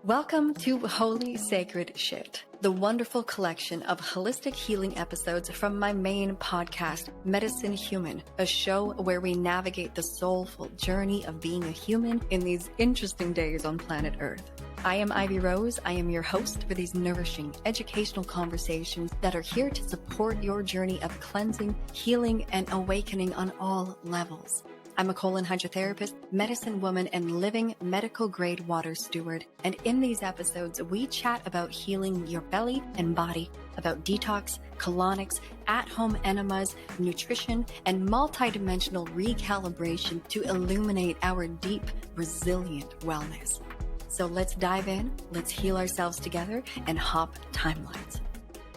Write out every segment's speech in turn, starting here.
Welcome to Holy Sacred Sh T, the wonderful collection of holistic healing episodes from my main podcast, Medicine Human, a show where we navigate the soulful journey of being a human in these interesting days on planet Earth. I am Ivy Rose. I am your host for these nourishing, educational conversations that are here to support your journey of cleansing, healing, and awakening on all levels. I'm a colon hydrotherapist, medicine woman, and living medical grade water steward. And in these episodes, we chat about healing your belly and body, about detox, colonics, at-home enemas, nutrition, and multidimensional recalibration to illuminate our deep, resilient wellness. So let's dive in, let's heal ourselves together, and hop timelines.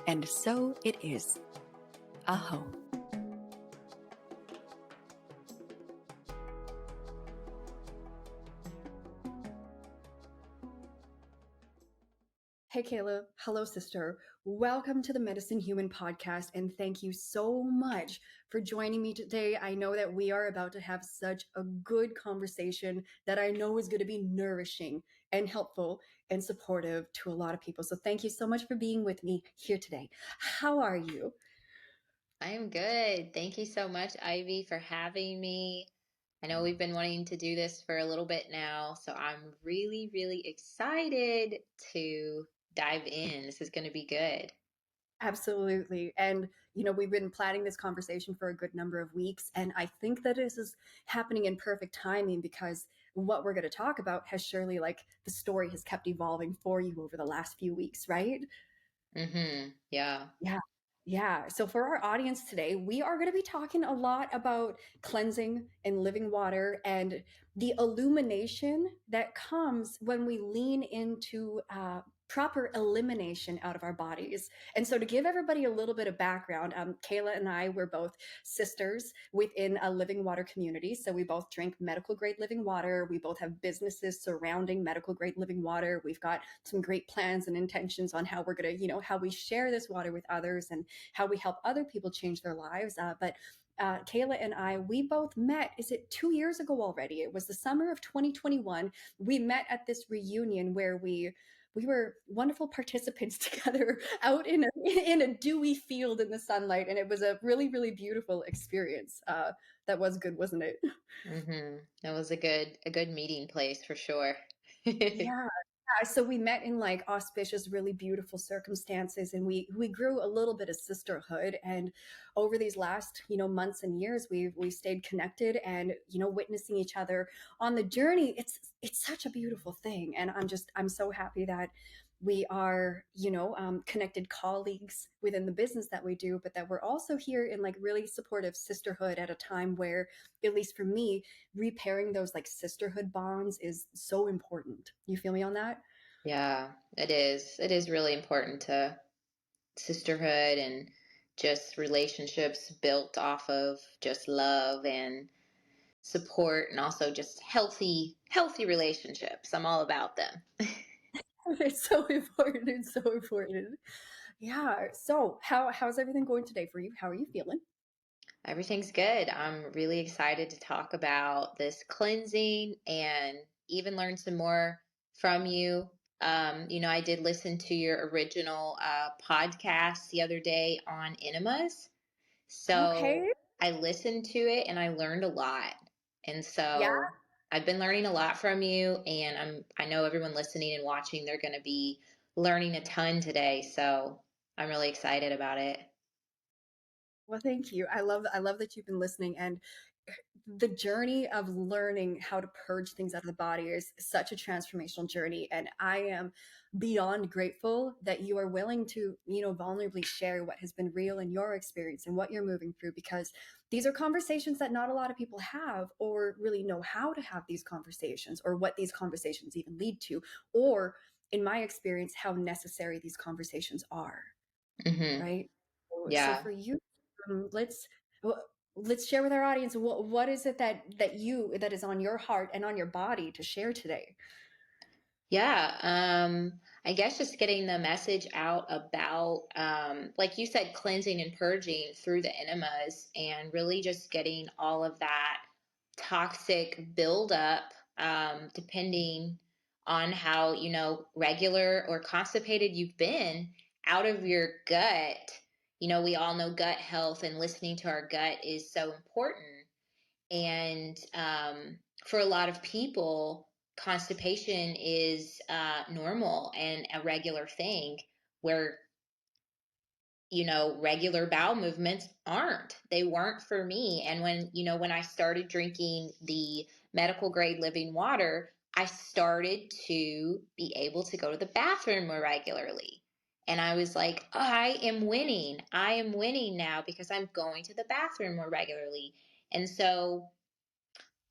And so it is. Aho. Hey, KAYLA. Hello, sister. Welcome to the Medicine Human podcast, and thank you so much for joining me today. I know that we are about to have such a good conversation that I know is going to be nourishing and helpful and supportive to a lot of people. So thank you so much for being with me here today. How are you? I am good. Thank you so much, Ivy, for having me. I know we've been wanting to do this for a little bit now, so I'm really, really excited to dive in. This is going to be good. Absolutely. And, we've been planning this conversation for a good number of weeks. And I think that this is happening in perfect timing because what we're going to talk about has surely, the story has kept evolving for you over the last few weeks, right? Yeah. Yeah. Yeah. So for our audience today, we are going to be talking a lot about cleansing and living water and the illumination that comes when we lean into proper elimination out of our bodies. And so to give everybody a little bit of background, KAYLA and I were both sisters within a living water community. So we both drink medical grade living water. We both have businesses surrounding medical grade living water. We've got some great plans and intentions on how we're going to, how we share this water with others and how we help other people change their lives. But KAYLA and I, we both met, is it 2 years ago already? It was the summer of 2021. We met at this reunion where we were wonderful participants together out in a dewy field in the sunlight. And it was a really, really beautiful experience. That was good, wasn't it? That was a good meeting place for sure. Yeah. So we met in auspicious, really beautiful circumstances, and we grew a little bit of sisterhood. And over these last months and years, we've stayed connected and witnessing each other on the journey. It's such a beautiful thing, and I'm so happy that we are connected colleagues within the business that we do, but that we're also here in really supportive sisterhood at a time where, at least for me, repairing those sisterhood bonds is so important. You feel me on that? Yeah, it is. It is really important to sisterhood and just relationships built off of just love and support and also just healthy relationships. I'm all about them. It's so important. It's so important. Yeah. So how's everything going today for you? How are you feeling? Everything's good. I'm really excited to talk about this cleansing and even learn some more from you. I did listen to your original podcast the other day on enemas. So Okay. I listened to it and I learned a lot. And Yeah. so I've been learning a lot from you, and I know everyone listening and watching, they're going to be learning a ton today. So I'm really excited about it. Well, thank you. I love that you've been listening, and the journey of learning how to purge things out of the body is such a transformational journey. And I am beyond grateful that you are willing to, vulnerably share what has been real in your experience and what you're moving through, because these are conversations that not a lot of people have or really know how to have these conversations or what these conversations even lead to, or in my experience, how necessary these conversations are. Hmm. Right. So Yeah. for you, let's let's share with our audience what is it that is on your heart and on your body to share today. Yeah, I guess just getting the message out about, like you said, cleansing and purging through the enemas, and really just getting all of that toxic buildup, depending on how, regular or constipated you've been out of your gut. We all know gut health, and listening to our gut is so important. And for a lot of people, constipation is normal and a regular thing, where regular bowel movements aren't. They weren't for me. And when I started drinking the medical grade living water, I started to be able to go to the bathroom more regularly. And I was like, oh, I am winning. I am winning now because I'm going to the bathroom more regularly. And so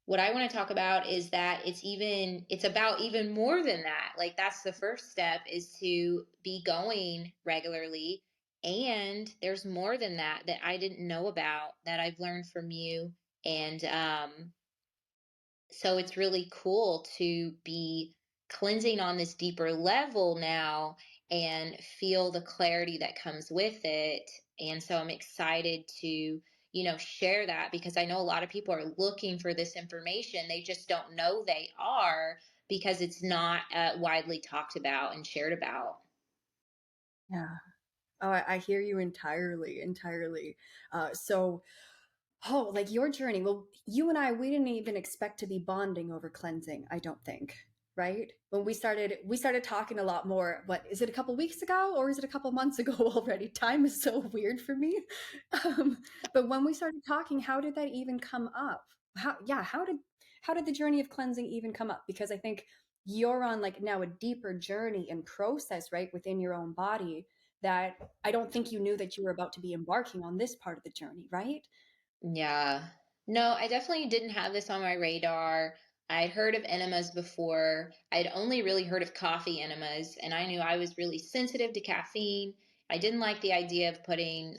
what I want to talk about is that it's about even more than that. Like, that's the first step, is to be going regularly. And there's more than that that I didn't know about, that I've learned from you. And so it's really cool to be cleansing on this deeper level now and feel the clarity that comes with it. And so I'm excited to, share that, because I know a lot of people are looking for this information. They just don't know they are, because it's not widely talked about and shared about. Yeah. Oh, I hear you entirely, entirely. So, oh, like your journey. Well, you and I, we didn't even expect to be bonding over cleansing, I don't think, right? When we started talking a lot more. What is it, a couple weeks ago, or is it a couple months ago already? Time is so weird for me. Um, but when we started talking, how did that even come up? Yeah, how did the journey of cleansing even come up? Because I think you're on like now a deeper journey and process, right, within your own body, that I don't think you knew that you were about to be embarking on this part of the journey, right? Yeah. No, I definitely didn't have this on my radar. I'd heard of enemas before. I'd only really heard of coffee enemas, and I knew I was really sensitive to caffeine. I didn't like the idea of putting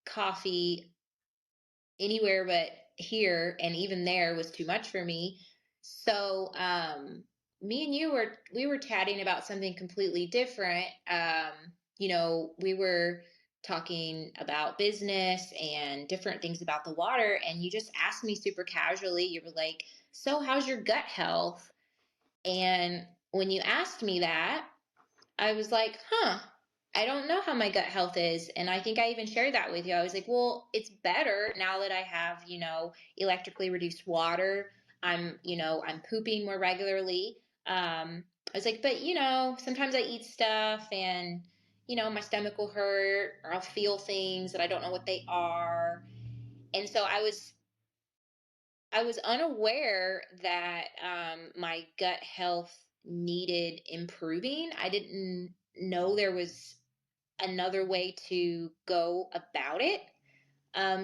coffee anywhere but here, and even there was too much for me. So me and we were chatting about something completely different. We were talking about business and different things about the water, and you just asked me super casually. You were like, so how's your gut health? And when you asked me that, I was like, huh, I don't know how my gut health is. And I think I even shared that with you. I was like, well, it's better now that I have, electrically reduced water. I'm pooping more regularly. I was like, but, sometimes I eat stuff, and, my stomach will hurt, or I'll feel things that I don't know what they are. And so I was unaware that my gut health needed improving. I didn't know there was another way to go about it.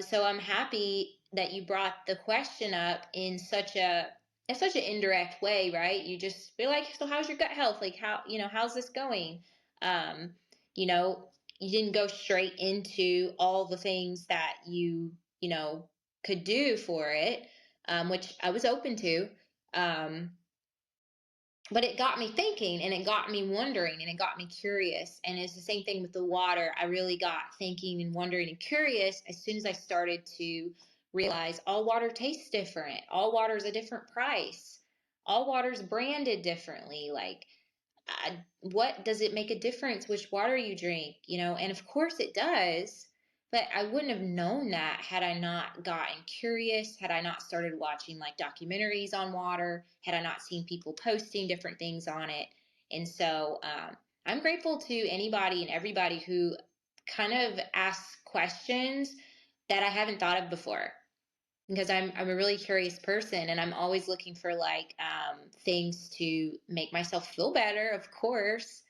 So I'm happy that you brought the question up in such an indirect way, right? You just be like, so how's your gut health? Like, how's this going? Um, you know, you didn't go straight into all the things that you could do for it, which I was open to. Um, but it got me thinking, and it got me wondering, and it got me curious. And it's the same thing with the water. I really got thinking and wondering and curious as soon as I started to realize all water tastes different. All water is a different price. All water is branded differently. Like, what does it make a difference which water you drink? And of course it does. But I wouldn't have known that had I not gotten curious, had I not started watching like documentaries on water, had I not seen people posting different things on it. And so I'm grateful to anybody and everybody who kind of asks questions that I haven't thought of before, because I'm a really curious person, and I'm always looking for like things to make myself feel better, of course.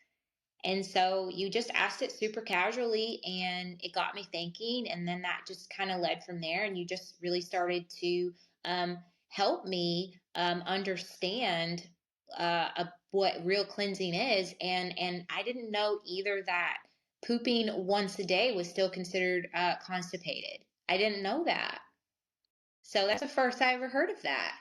And so you just asked it super casually, and it got me thinking. And then that just kind of led from there. And you just really started to um, help me understand what real cleansing is. And I didn't know either that pooping once a day was still considered constipated. I didn't know that. So that's the first I ever heard of that.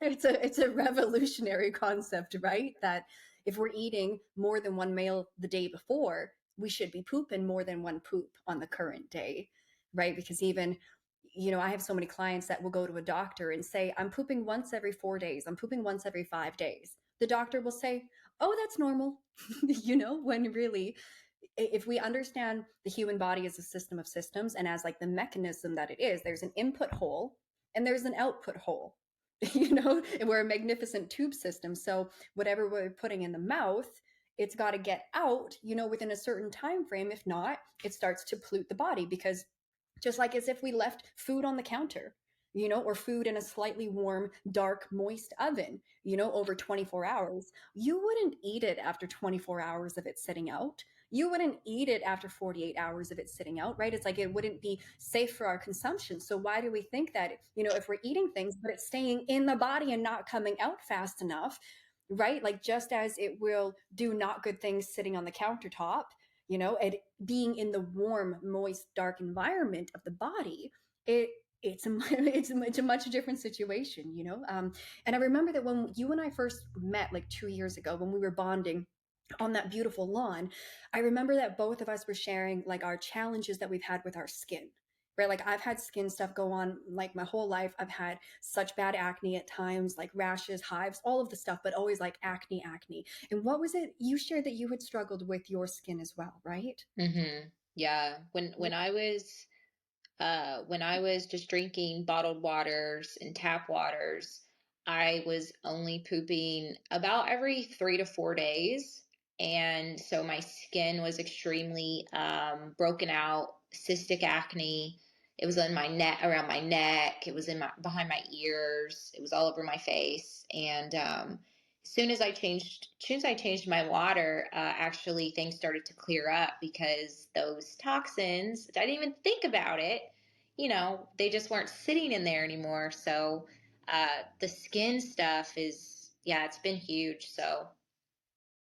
It's a revolutionary concept, right? That if we're eating more than one meal the day before, we should be pooping more than one poop on the current day, right? Because even I have so many clients that will go to a doctor and say, I'm pooping once every 4 days. I'm pooping once every 5 days. The doctor will say, oh, that's normal. When really, if we understand the human body as a system of systems and as like the mechanism that it is, there's an input hole and there's an output hole, and we're a magnificent tube system. So whatever we're putting in the mouth, it's got to get out, within a certain time frame. If not, it starts to pollute the body, because just like as if we left food on the counter, or food in a slightly warm, dark, moist oven, over 24 hours, you wouldn't eat it after 24 hours of it sitting out. You wouldn't eat it after 48 hours of it sitting out, right? It's like it wouldn't be safe for our consumption. So why do we think that, if we're eating things, but it's staying in the body and not coming out fast enough, right? Like just as it will do not good things sitting on the countertop, and being in the warm, moist, dark environment of the body, it's a much different situation, and I remember that when you and I first met like 2 years ago, when we were bonding on that beautiful lawn, I remember that both of us were sharing like our challenges that we've had with our skin. Right? Like I've had skin stuff go on like my whole life. I've had such bad acne at times, like rashes, hives, all of the stuff, but always like acne. And what was it you shared that you had struggled with your skin as well, right? Yeah. When I was just drinking bottled waters and tap waters, I was only pooping about every 3 to 4 days. And so my skin was extremely broken out, cystic acne. It was on my neck, around my neck. It was behind my ears. It was all over my face. And as soon as I changed my water, actually things started to clear up, because those toxins, I didn't even think about it, they just weren't sitting in there anymore. So the skin stuff yeah, it's been huge. So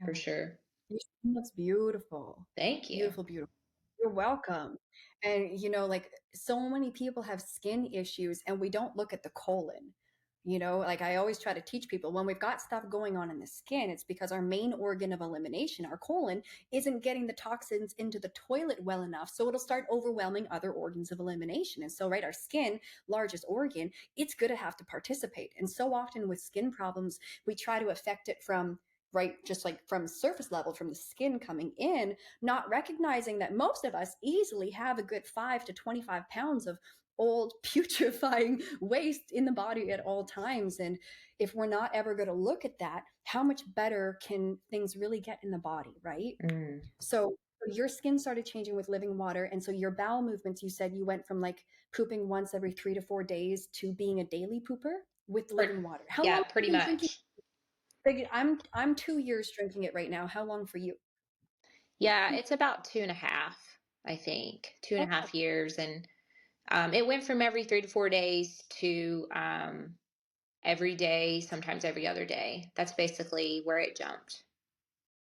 for sure. Your skin looks beautiful. Thank you. Beautiful, beautiful. You're welcome. And like so many people have skin issues and we don't look at the colon. Like I always try to teach people, when we've got stuff going on in the skin, it's because our main organ of elimination, our colon, isn't getting the toxins into the toilet well enough. So it'll start overwhelming other organs of elimination. And so, right, our skin, largest organ, it's going to have to participate. And so often with skin problems, we try to affect it from, right, just like from surface level, from the skin coming in, not recognizing that most of us easily have a good 5 to 25 pounds of old putrefying waste in the body at all times. And if we're not ever going to look at that, how much better can things really get in the body, right? So your skin started changing with living water, and so your bowel movements, you said you went from like pooping once every 3 to 4 days to being a daily pooper with living water. How long Yeah, have you pretty been drinking? much. Like, I'm 2 years drinking it right now. How long for you? Yeah, it's about 2.5, I think, two and a Okay. half years. And it went from every 3 to 4 days to every day, sometimes every other day. That's basically where it jumped.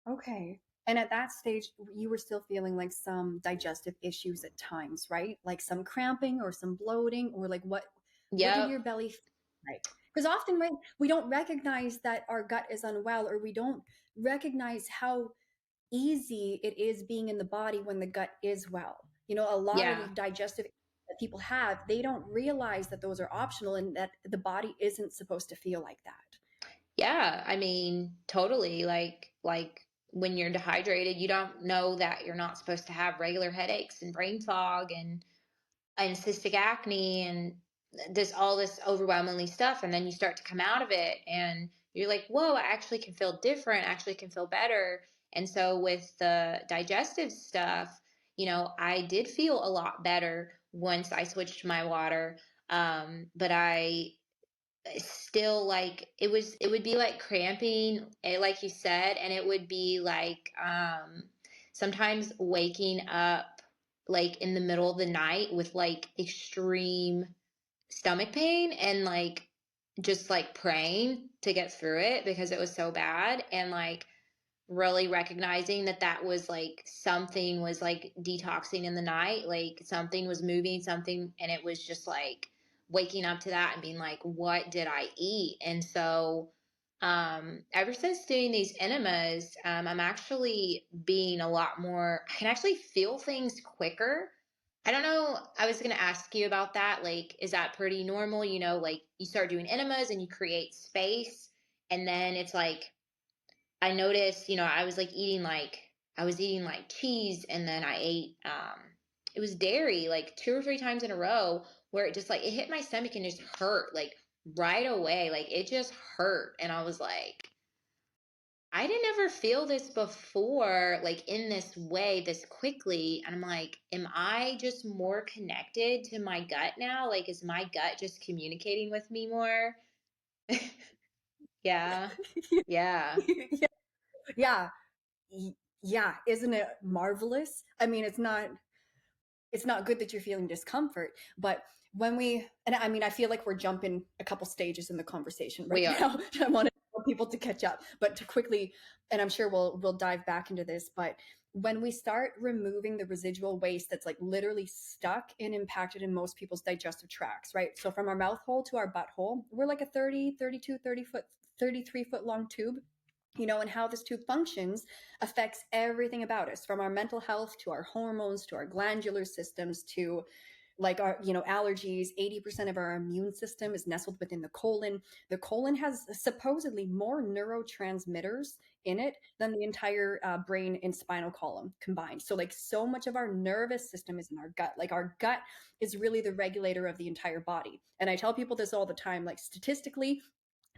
Okay. And at that stage, you were still feeling like some digestive issues at times, right? Like some cramping or some bloating, or like what did Yep. your belly feel like? Because often, right, we don't recognize that our gut is unwell, or we don't recognize how easy it is being in the body when the gut is well. A lot of the Yeah. digestive that people have, they don't realize that those are optional and that the body isn't supposed to feel like that. Yeah, I mean, totally. Like when you're dehydrated, you don't know that you're not supposed to have regular headaches and brain fog and cystic acne and all this overwhelmingly stuff. And then you start to come out of it and you're like, whoa, I actually can feel different, I actually can feel better. And so with the digestive stuff, I did feel a lot better once I switched to my water. But I still, like, it would be like cramping, like you said, and it would be like sometimes waking up like in the middle of the night with like extreme stomach pain, and like just like praying to get through it because it was so bad, and like really recognizing that that was like something was like detoxing in the night, like something was moving, something, and it was just like waking up to that and being like, what did I eat? And so ever since doing these enemas, I'm actually being a lot more, I can actually feel things quicker. I don't know. I was going to ask you about that. Like, is that pretty normal? You know, like you start doing enemas and you create space. And then it's like, I noticed, you know, I was eating like cheese and then I ate, it was dairy like 2 or 3 times in a row where it just like, it hit my stomach and just hurt like right away. Like it just hurt. And I was like, I didn't ever feel this before, like in this way, this quickly. And I'm like, am I just more connected to my gut now? Like, is my gut just communicating with me more? Yeah. Yeah. Yeah. Yeah. Yeah. Isn't it marvelous? I mean, it's not good that you're feeling discomfort, but when we, and I mean, I feel like we're jumping a couple stages in the conversation right We are. now. I want people to catch up, but to quickly, and I'm sure we'll dive back into this, but when we start removing the residual waste that's like literally stuck and impacted in most people's digestive tracts, right? So from our mouth hole to our butthole, we're like a 30, 32, 30 foot, 33-foot long tube, and how this tube functions affects everything about us, from our mental health to our hormones to our glandular systems to like our allergies. 80% of our immune system is nestled within the colon. The colon has supposedly more neurotransmitters in it than the entire brain and spinal column combined. So like so much of our nervous system is in our gut. Like our gut is really the regulator of the entire body. And I tell people this all the time, like statistically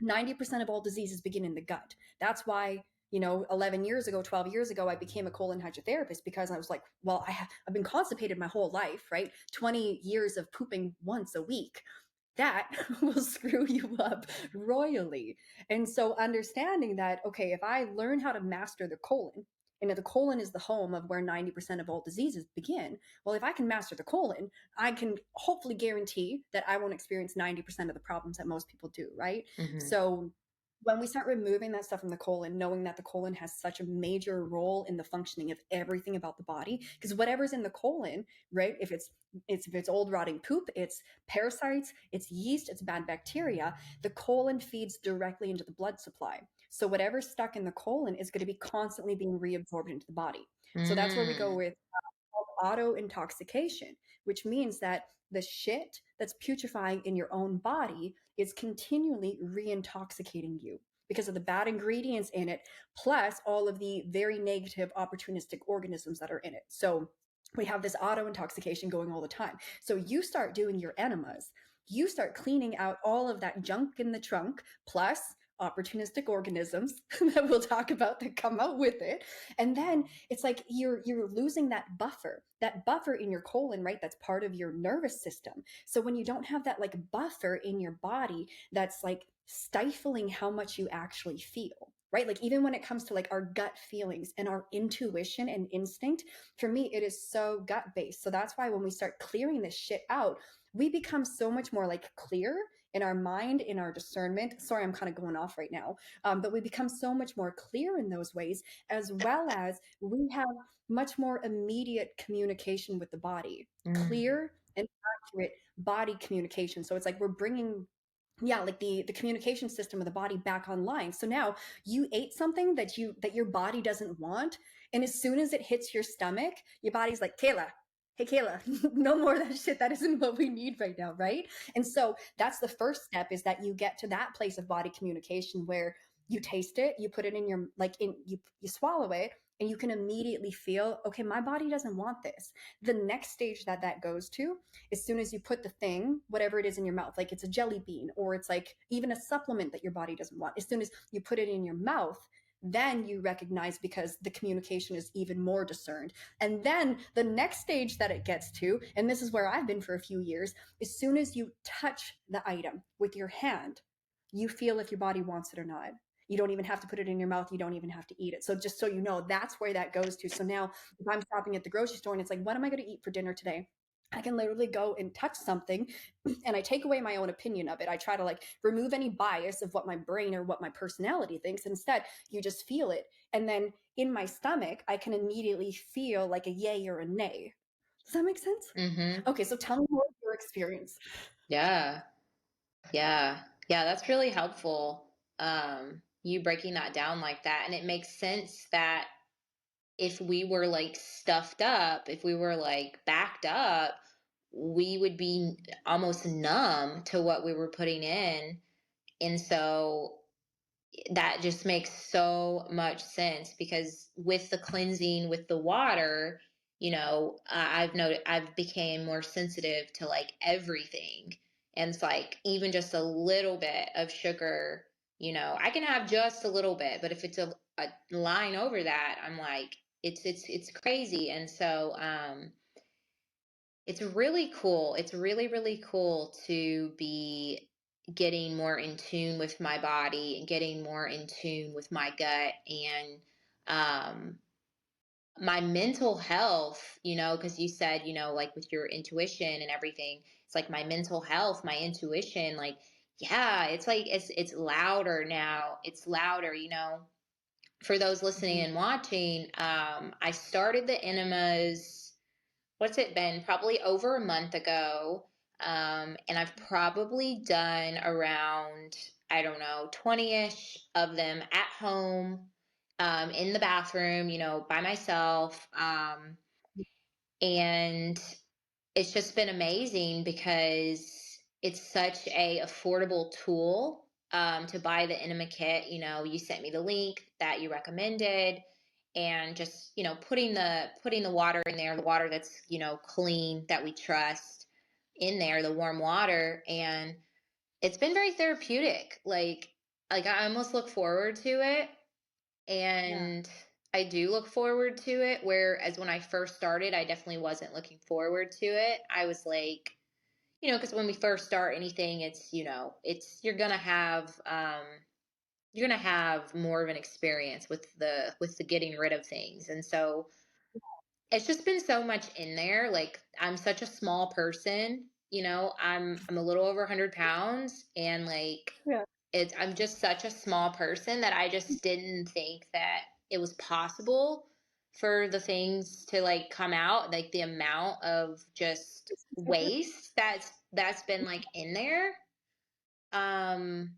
90% of all diseases begin in the gut. That's why 11 years ago, 12 years ago, I became a colon hydrotherapist, because I was like, well, I've been constipated my whole life, right? 20 years of pooping once a week, that will screw you up royally. And so understanding that, okay, if I learn how to master the colon, and if the colon is the home of where 90% of all diseases begin, well, if I can master the colon, I can hopefully guarantee that I won't experience 90% of the problems that most people do, right? Hmm. So when we start removing that stuff from the colon, knowing that the colon has such a major role in the functioning of everything about the body, because whatever's in the colon, right? If it's old rotting poop, it's parasites, it's yeast, it's bad bacteria. The colon feeds directly into the blood supply. So whatever's stuck in the colon is going to be constantly being reabsorbed into the body. So that's where we go Mm. with auto intoxication, which means that the shit that's putrefying in your own body is continually re-intoxicating you because of the bad ingredients in it, plus all of the very negative opportunistic organisms that are in it. So we have this auto intoxication going all the time. So you start doing your enemas, you start cleaning out all of that junk in the trunk, plus opportunistic organisms that we'll talk about that come out with it. And then it's like you're losing that buffer in your colon, right? That's part of your nervous system. So when you don't have that like buffer in your body, that's like stifling how much you actually feel, right? Like even when it comes to like our gut feelings and our intuition and instinct, for me it is so gut based. So that's why when we start clearing this shit out, we become so much more like clear in our mind, in our discernment. Sorry, I'm kind of going off right now. But we become so much more clear in those ways, as well as we have much more immediate communication with the body, Mm. clear and accurate body communication. So it's like we're bringing, yeah, like the communication system of the body back online. So now you ate something that your body doesn't want, and as soon as it hits your stomach, your body's like, Kayla, hey Kayla, no more of that shit. That isn't what we need right now, right? And so that's the first step, is that you get to that place of body communication where you taste it, you put it in your like in you swallow it, and you can immediately feel, okay, my body doesn't want this. The next stage that goes to, as soon as you put the thing, whatever it is, in your mouth, like it's a jelly bean or it's like even a supplement that your body doesn't want, as soon as you put it in your mouth, then you recognize, because the communication is even more discerned. And then the next stage that it gets to, and this is where I've been for a few years, as soon as you touch the item with your hand, you feel if your body wants it or not. You don't even have to put it in your mouth. You don't even have to eat it. So just so you know, that's where that goes to. So now if I'm shopping at the grocery store and it's like, what am I going to eat for dinner today? I can literally go and touch something and I take away my own opinion of it. I try to like remove any bias of what my brain or what my personality thinks. Instead, you just feel it. And then in my stomach, I can immediately feel like a yay or a nay. Does that make sense? Hmm. Okay, so tell me more of your experience. Yeah. Yeah. Yeah. That's really helpful. You breaking that down like that. And it makes sense that if we were like stuffed up, if we were like backed up, we would be almost numb to what we were putting in. And so that just makes so much sense, because with the cleansing with the water, I've noted I've became more sensitive to like everything. And it's like even just a little bit of sugar, I can have just a little bit, but if it's a line over that, I'm like, it's crazy. And so it's really cool. It's really, really cool to be getting more in tune with my body and getting more in tune with my gut and um, my mental health, because you said, like with your intuition and everything, it's like my mental health, my intuition, like, yeah, it's like it's louder now. It's louder, for those listening Mhm. and watching. I started the enemas, what's it been? Probably over a month ago. And I've probably done around, I don't know, 20-ish of them at home, in the bathroom, by myself. And it's just been amazing because it's such a affordable tool, to buy the enema kit. You sent me the link that you recommended, and just putting the water in there, the water that's clean, that we trust, in there, the warm water. And it's been very therapeutic. Like I almost look forward to it. Yeah. And I do look forward to it. Whereas when I first started, I definitely wasn't looking forward to it. I was like, because when we first start anything, it's you're gonna have more of an experience with the getting rid of things. And so it's just been so much in there. Like, I'm such a small person, I'm a little over 100 pounds, and like Yeah. I'm just such a small person that I just didn't think that it was possible for the things to like come out, like the amount of just waste that's been like in there. Um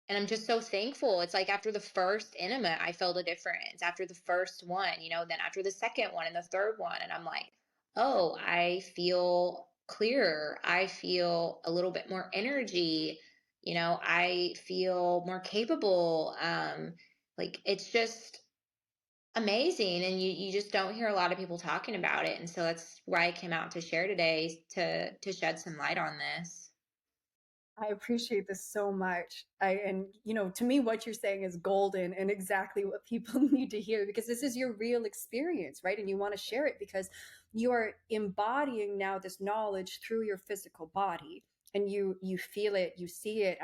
and I'm just so thankful. It's like after the first enema, I felt a difference. After the first one, then after the second one and the third one, and I'm like, oh, I feel clearer. I feel a little bit more energy. I feel more capable. Like, it's just amazing, and you just don't hear a lot of people talking about it. And so that's why I came out to share today, to shed some light on this. I appreciate this so much. And to me, what you're saying is golden and exactly what people need to hear, because this is your real experience, right? And you want to share it because you are embodying now this knowledge through your physical body, and you feel it, you see it.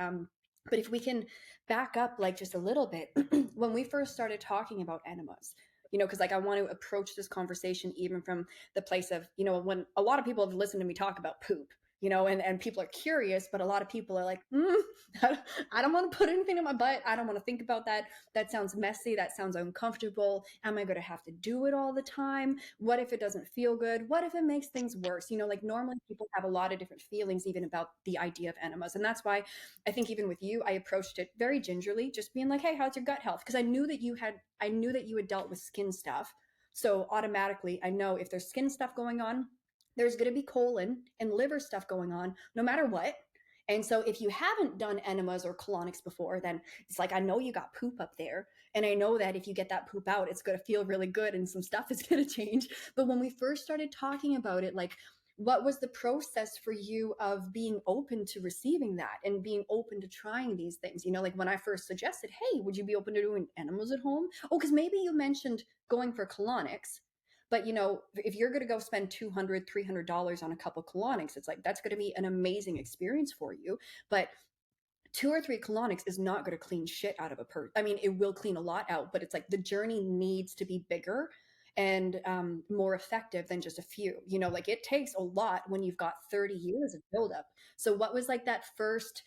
But if we can back up like just a little bit, when we first started talking about enemas, because like I want to approach this conversation even from the place of, when a lot of people have listened to me talk about poop, and people are curious, but a lot of people are like, I don't want to put anything in my butt. I don't want to think about that. That sounds messy. That sounds uncomfortable. Am I going to have to do it all the time? What if it doesn't feel good? What if it makes things worse? Like normally people have a lot of different feelings even about the idea of enemas. And that's why I think even with you, I approached it very gingerly, just being like, hey, how's your gut health? Because I knew that you had dealt with skin stuff. So automatically I know if there's skin stuff going on, there's going to be colon and liver stuff going on no matter what. And so if you haven't done enemas or colonics before, then it's like, I know you got poop up there. And I know that if you get that poop out, it's going to feel really good and some stuff is going to change. But when we first started talking about it, like, what was the process for you of being open to receiving that and being open to trying these things? Like when I first suggested, hey, would you be open to doing enemas at home? Oh, because maybe you mentioned going for colonics. But if you're going to go spend $200, $300 on a couple colonics, it's like that's going to be an amazing experience for you. But 2 or 3 colonics is not going to clean shit out of a person. I mean, it will clean a lot out, but it's like the journey needs to be bigger and more effective than just a few. Like it takes a lot when you've got 30 years of buildup. So what was like that first?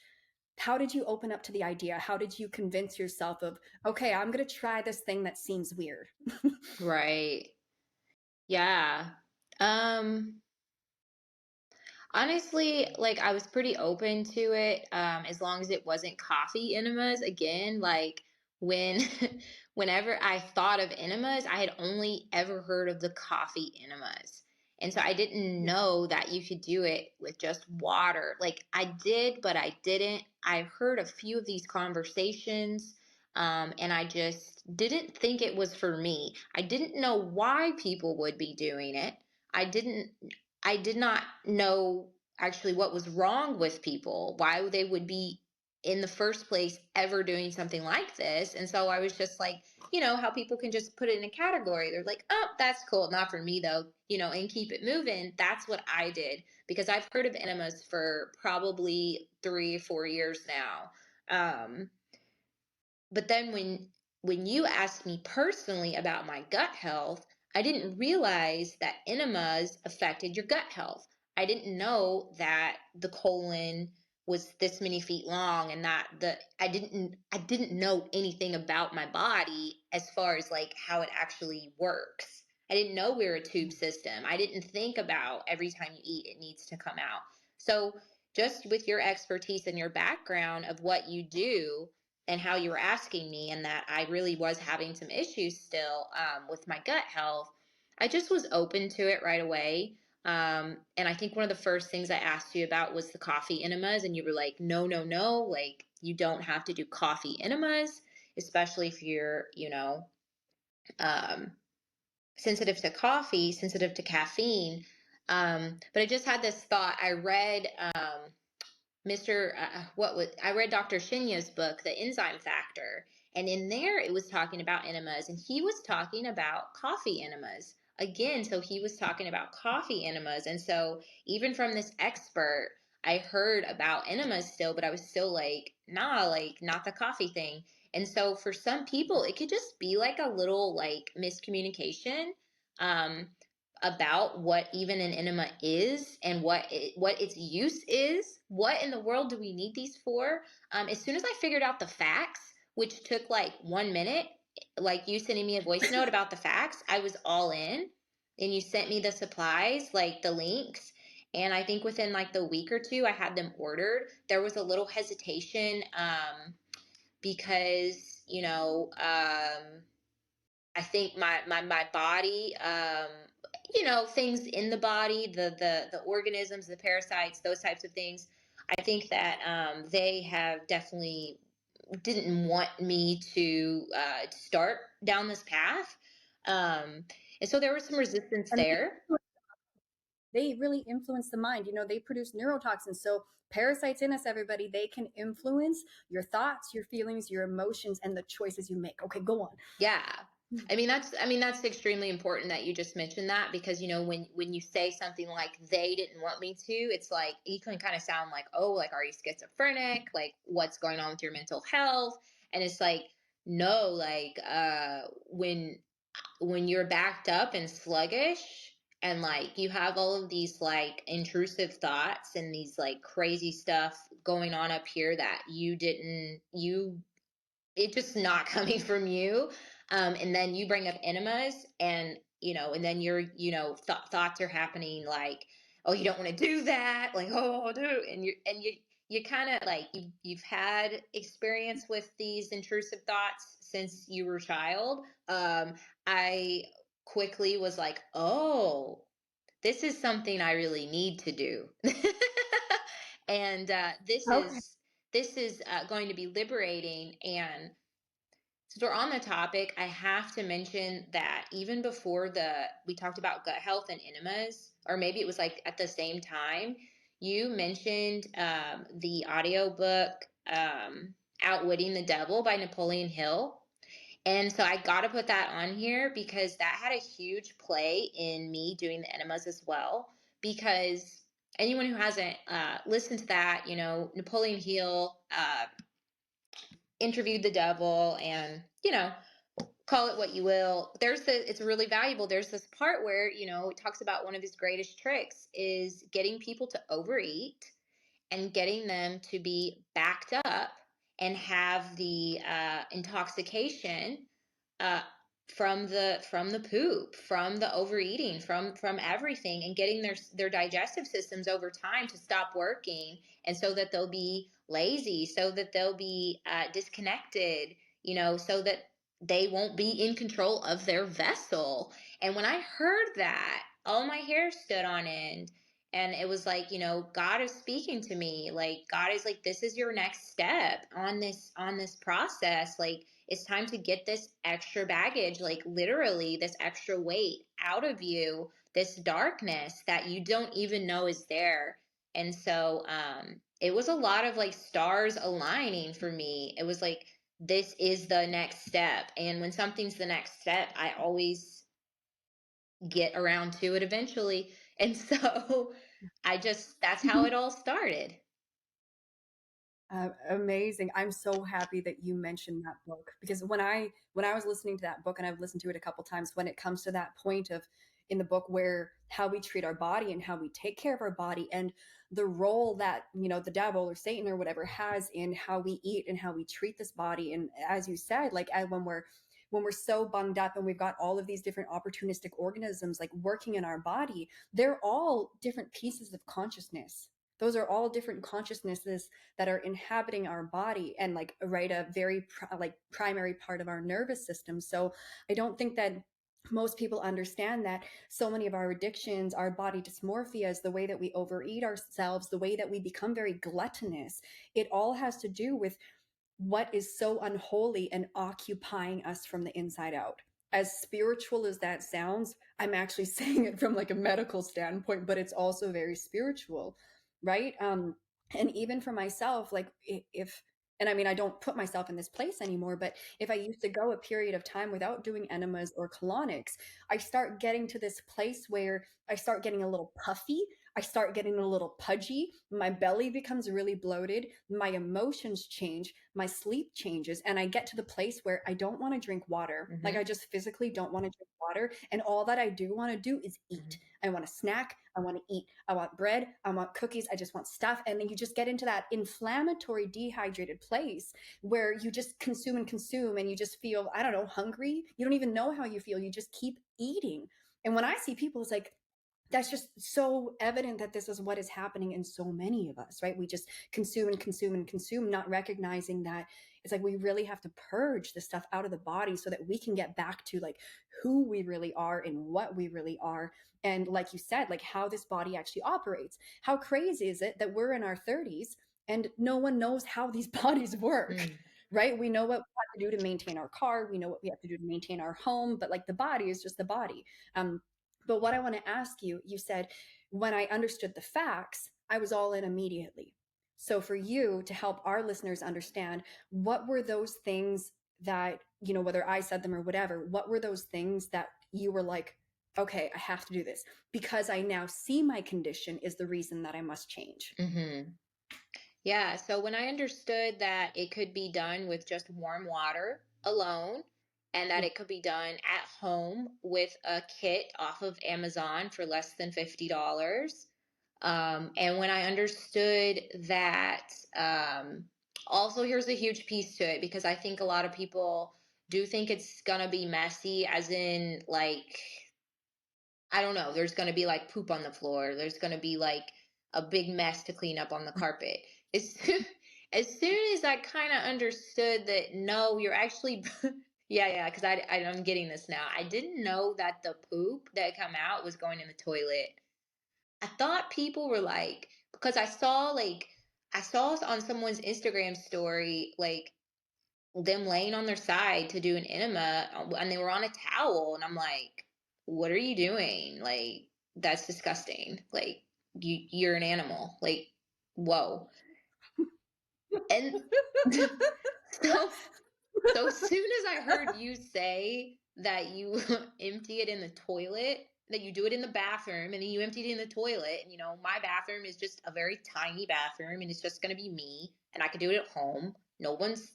How did you open up to the idea? How did you convince yourself of, okay, I'm going to try this thing that seems weird? Right. Yeah. Um, Honestly, like I was pretty open to it, as long as it wasn't coffee enemas. Again, like when whenever I thought of enemas, I had only ever heard of the coffee enemas. And so I didn't know that you could do it with just water. Like I did, but I didn't. I've heard a few of these conversations, and I just didn't think it was for me. I didn't know why people would be doing it. I didn't, I did not know actually what was wrong with people, why they would be in the first place ever doing something like this. And so I was just like, how people can just put it in a category. They're like, oh, that's cool. Not for me though, and keep it moving. That's what I did because I've heard of enemas for probably 3 or 4 years now. But then when you asked me personally about my gut health, I didn't realize that enemas affected your gut health. I didn't know that the colon was this many feet long and that I didn't know anything about my body as far as like how it actually works. I didn't know we were a tube system. I didn't think about every time you eat it needs to come out. So just with your expertise and your background of what you do, and how you were asking me, and that I really was having some issues still with my gut health, I just was open to it right away. And I think one of the first things I asked you about was the coffee enemas, and you were like, no, no, no, like you don't have to do coffee enemas, especially if you're, um, sensitive to coffee, sensitive to caffeine. But I just had this thought. I read Mr. I read Dr. Shinya's book, The Enzyme Factor, and in there it was talking about enemas, and he was talking about coffee enemas again. So he was talking about coffee enemas, and so even from this expert, I heard about enemas still, but I was still like, nah, like not the coffee thing. And so for some people, it could just be like a little like miscommunication. Um, about what even an enema is and what its use is. What in the world do we need these for? As soon as I figured out the facts, which took like 1 minute, like you sending me a voice note about the facts, I was all in. And you sent me the supplies, like the links. And I think within like the week or two, I had them ordered. There was a little hesitation because, I think my body, things in the body, the organisms, the parasites, those types of things. I think that they have definitely didn't want me to start down this path, and so there was some resistance And there. they really influence the mind. They produce neurotoxins. So parasites in us, everybody, they can influence your thoughts, your feelings, your emotions, and the choices you make. Okay, go on. Yeah. I mean that's extremely important that you just mentioned that, because when you say something like they didn't want me to, it's like you can kind of sound like, oh, like are you schizophrenic, like what's going on with your mental health? And it's like, no, like when you're backed up and sluggish and like you have all of these like intrusive thoughts and these like crazy stuff going on up here that you it's just not coming from you. And then you bring up enemas, and then your thoughts are happening like, oh, you don't want to do that, like, oh, do, and you kind of like you've had experience with these intrusive thoughts since you were a child. I quickly was like, oh, this is something I really need to do. And this Okay. is going to be liberating. And since we're on the topic, I have to mention that even before we talked about gut health and enemas, or maybe it was like at the same time, you mentioned the audiobook Outwitting the Devil by Napoleon Hill. And so I got to put that on here because that had a huge play in me doing the enemas as well. Because anyone who hasn't listened to that, Napoleon Hill interviewed the devil, and call it what you will. It's really valuable. There's this part where it talks about one of his greatest tricks is getting people to overeat and getting them to be backed up and have the intoxication uh, from the poop, from the overeating, from everything, and getting their digestive systems over time to stop working, and so that they'll be lazy, so that they'll be disconnected, so that they won't be in control of their vessel. And when I heard that, all my hair stood on end. And it was like, God is speaking to me. Like, God is like, this is your next step on this process. Like, it's time to get this extra baggage, like literally this extra weight out of you, this darkness that you don't even know is there. And so it was a lot of like stars aligning for me. It was like, this is the next step. And when something's the next step, I always get around to it eventually. And so that's how it all started. Amazing. I'm so happy that you mentioned that book, because when I was listening to that book, and I've listened to it a couple times, when it comes to that point of in the book where how we treat our body and how we take care of our body, and the role that the devil or Satan or whatever has in how we eat and how we treat this body. And as you said, like when we're so bunged up and we've got all of these different opportunistic organisms like working in our body, they're all different pieces of consciousness. Those are all different consciousnesses that are inhabiting our body, and like a very primary part of our nervous system. So I don't think that most people understand that so many of our addictions, our body dysmorphias, the way that we overeat ourselves, the way that we become very gluttonous, it all has to do with what is so unholy and occupying us from the inside out. As spiritual as that sounds, I'm actually saying it from like a medical standpoint, but it's also very spiritual, right? And even for myself, like if and I mean, I don't put myself in this place anymore, but if I used to go a period of time without doing enemas or colonics, I start getting to this place where I start getting a little puffy, I start getting a little pudgy, my belly becomes really bloated, my emotions change, my sleep changes, and I get to the place where I don't want to drink water. Mm-hmm. Like I just physically don't want to drink water, and all that I do want to do is eat. Mm-hmm. I want to snack, I want to eat, I want bread, I want cookies, I just want stuff. And then you just get into that inflammatory, dehydrated place where you just consume and consume, and you just feel, I don't know, hungry. You don't even know how you feel. You just keep eating. And when I see people, it's like, that's just so evident that this is what is happening in so many of us, right? We just consume and consume and consume, not recognizing that it's like we really have to purge the stuff out of the body so that we can get back to like who we really are and what we really are. And like you said, like how this body actually operates. How crazy is it that we're in our 30s and no one knows how these bodies work? Right? We know what we have to do to maintain our car. We know what we have to do to maintain our home, but like the body is just the body. But what I want to ask you, you said, when I understood the facts, I was all in immediately. So for you to help our listeners understand, what were those things that, whether I said them or whatever, what were those things that you were like, okay, I have to do this because I now see my condition is the reason that I must change? Mm-hmm. Yeah, so when I understood that it could be done with just warm water alone, and that it could be done at home with a kit off of Amazon for less than $50. And when I understood that, also here's a huge piece to it, because I think a lot of people do think it's gonna be messy, as in like, I don't know, there's going to be like poop on the floor. There's going to be like a big mess to clean up on the carpet. As soon, as soon as I kind of understood that, no, you're actually, yeah, because I'm getting this now. I didn't know that the poop that come out was going in the toilet. I thought people were like, because I saw on someone's Instagram story, like them laying on their side to do an enema, and they were on a towel, and I'm like, what are you doing? Like, that's disgusting. Like, you're an animal. Like, whoa. And so so as soon as I heard you say that you empty it in the toilet, that you do it in the bathroom and then you empty it in the toilet, and my bathroom is just a very tiny bathroom, and it's just going to be me, and I could do it at home. No one's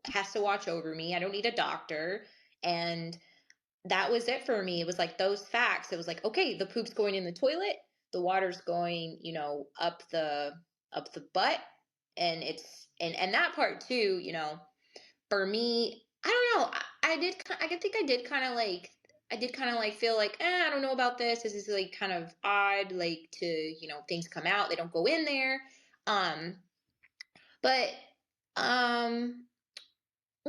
has to watch over me. I don't need a doctor. And that was it for me. It was like those facts. It was like, okay, the poop's going in the toilet, the water's going, up the butt. And and that part too, for me, I don't know. I did kind of like, feel like, I don't know about this. This is like kind of odd, like to, things come out, they don't go in there. Um, but, um,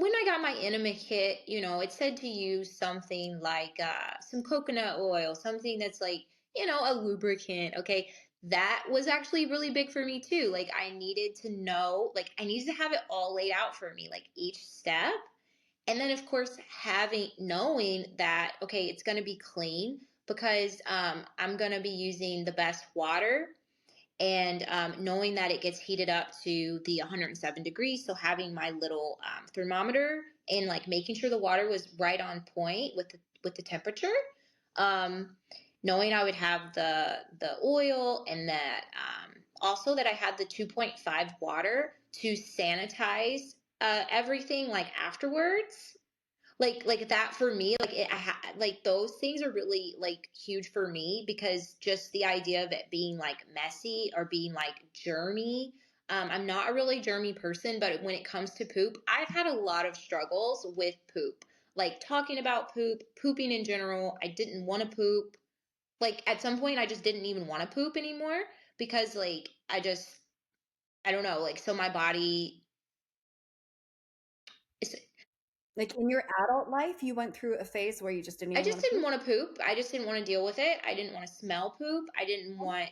when I got my enema kit, it said to use something like some coconut oil, something that's like, a lubricant. Okay. That was actually really big for me too. Like, I needed to know, like, I needed to have it all laid out for me, like each step. And then, of course, knowing that, okay, it's going to be clean because I'm going to be using the best water, and knowing that it gets heated up to the 107 degrees. So having my little thermometer and like making sure the water was right on point with the temperature. Um, Knowing I would have the oil, and that also that I had the 2.5 water to sanitize everything like afterwards, like that for me, like like those things are really like huge for me, because just the idea of it being like messy or being like germy. I'm not a really germy person, but when it comes to poop, I've had a lot of struggles with poop, like talking about pooping in general. I didn't want to poop. Like at some point I just didn't even want to poop anymore, because like I don't know, like, so my body is, Like in your adult life, you went through a phase where you just didn't I even just want to didn't poop? want to poop. I just didn't want to deal with it. I didn't want to smell poop. I didn't want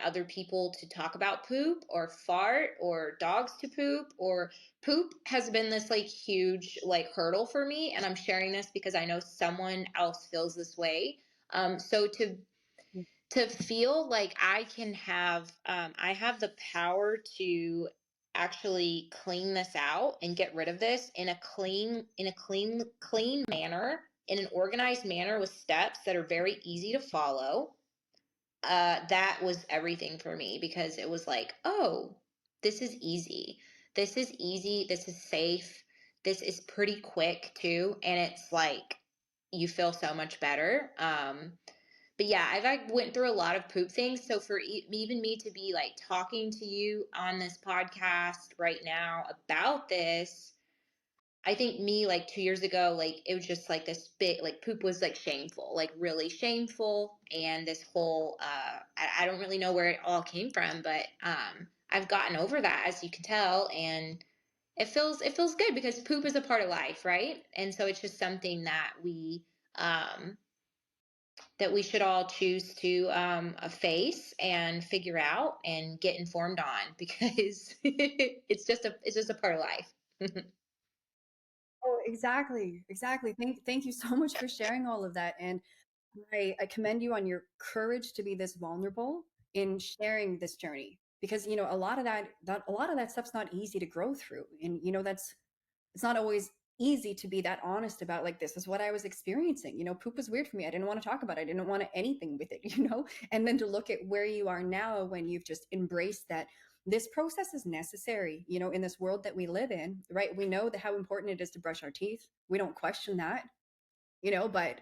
other people to talk about poop or fart or dogs to poop, or poop has been this like huge like hurdle for me. And I'm sharing this because I know someone else feels this way. So to feel like I have the power to actually clean this out and get rid of this in a clean manner, in an organized manner, with steps that are very easy to follow. That was everything for me, because it was like, oh, this is easy. This is easy. This is safe. This is pretty quick too. And it's like, you feel so much better. But yeah, I've like went through a lot of poop things. So for even me to be like talking to you on this podcast right now about this, I think me like 2 years ago, like it was just like this big, like poop was like shameful, like really shameful. And this whole, I don't really know where it all came from, but I've gotten over that, as you can tell. And it feels good, because poop is a part of life, right? And so it's just something um, that we should all choose to face and figure out and get informed on, because it's just a part of life. Oh, exactly. Exactly. Thank you so much for sharing all of that. And I commend you on your courage to be this vulnerable in sharing this journey, because a lot of a lot of that stuff's not easy to grow through. And that's it's not always easy to be that honest about, like, this is what I was experiencing. Poop was weird for me. I didn't want to talk about it. I didn't want anything with it. And then to look at where you are now, when you've just embraced that this process is necessary, in this world that we live in, right? We know that how important it is to brush our teeth. We don't question that, but